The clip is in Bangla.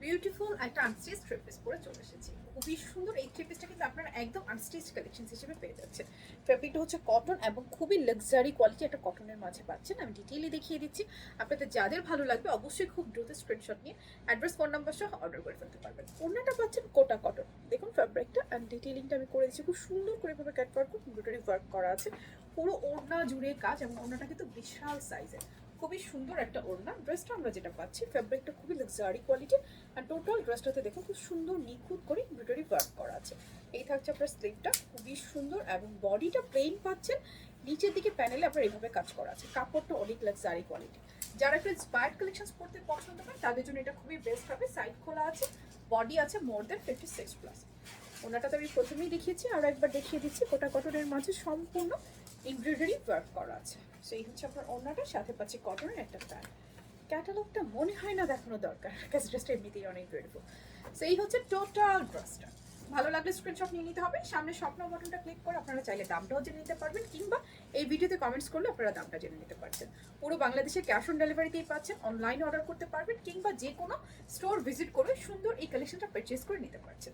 বিউটিফুল একটা আনস্টিচ থ্রি পিস পরে চলে এসেছি। খুবই সুন্দর এই থ্রি পিসটা কিন্তু আপনারা একদম আনস্টিচ কালেকশন হিসেবে পেয়ে যাচ্ছেন। ফেব্রিকটা হচ্ছে কটন এবং খুবই লাক্সারি কোয়ালিটি একটা কটনের মাঝে পাচ্ছেন। আমি ডিটেইলি দেখিয়ে দিচ্ছি। আপনাদের যাদের ভালো লাগবে অবশ্যই খুব দ্রুত স্ক্রিনশট নিয়ে অ্যাড্রেস ফোন নাম্বার সহ অর্ডার করে ফেলতে পারবেন। ওড়নাটা পাচ্ছেন কোটা কটন। দেখুন ফেব্রিকটা অ্যান্ড ডিটেইলিংটা আমি করে দিচ্ছি। খুব সুন্দর করে ভাবে কাট ওয়ার্ক এমব্রয়ডারি ওয়ার্ক করা আছে। পুরো ওড়না জুড়ে কাজ এবং ওড়নাটা কিন্তু বিশাল সাইজের। খুবই সুন্দর একটা ওড়না। ড্রেসটা আমরা যেটা পাচ্ছি ফেব্রিকটা খুবই লাক্সারি কোয়ালিটি আর টোটাল ড্রেসটাতে দেখুন খুব সুন্দর নিখুঁত করে এমব্রয়ডারি ওয়ার্ক করা আছে। এই থাকছে আপনার স্লিভটা খুবই সুন্দর এবং বডিটা প্লেন পাচ্ছেন। নিচের দিকে প্যানেলে আপনার এইভাবে কাজ করা আছে। কাপড়টা অনেক লাক্সারি কোয়ালিটি। যারা একটু ইন্সপায়ার্ড কালেকশন পড়তে পছন্দ করেন তাদের জন্য এটা খুবই বেস্ট হবে। সাইড খোলা আছে, বডি আছে মোর দেন 56+। ওনাটা তো আমি প্রথমেই দেখিয়েছি, আরও একবার দেখিয়ে দিচ্ছি। কোটা কটনের মাঝে সম্পূর্ণ এমব্রয়ডারি ওয়ার্ক করা আছে। সেই হচ্ছে আপনার ওড়নাটার সাথে পাচ্ছি কটনের একটা প্যান্ট। ক্যাটালগটা মনে হয় না দেখানো দরকার, কাজ ড্রেসটা এমনিতেই অনেক বিউটিফুল। সেই হচ্ছে টোটাল ড্রেসটা। ভালো লাগলে স্ক্রিনশট নিয়ে নিতে হবে। সামনে স্বপ্ন বাটনটা ক্লিক করে আপনারা চাইলে দামটাও জেনে নিতে পারবেন, কিংবা এই ভিডিওতে কমেন্টস করলে আপনারা দামটা জেনে নিতে পারছেন। পুরো বাংলাদেশে ক্যাশ অন ডেলিভারিতেই পাচ্ছেন। অনলাইনে অর্ডার করতে পারবেন কিংবা যে কোনো স্টোর ভিজিট করে সুন্দর এই কালেকশনটা পারচেস করে নিতে পারছেন।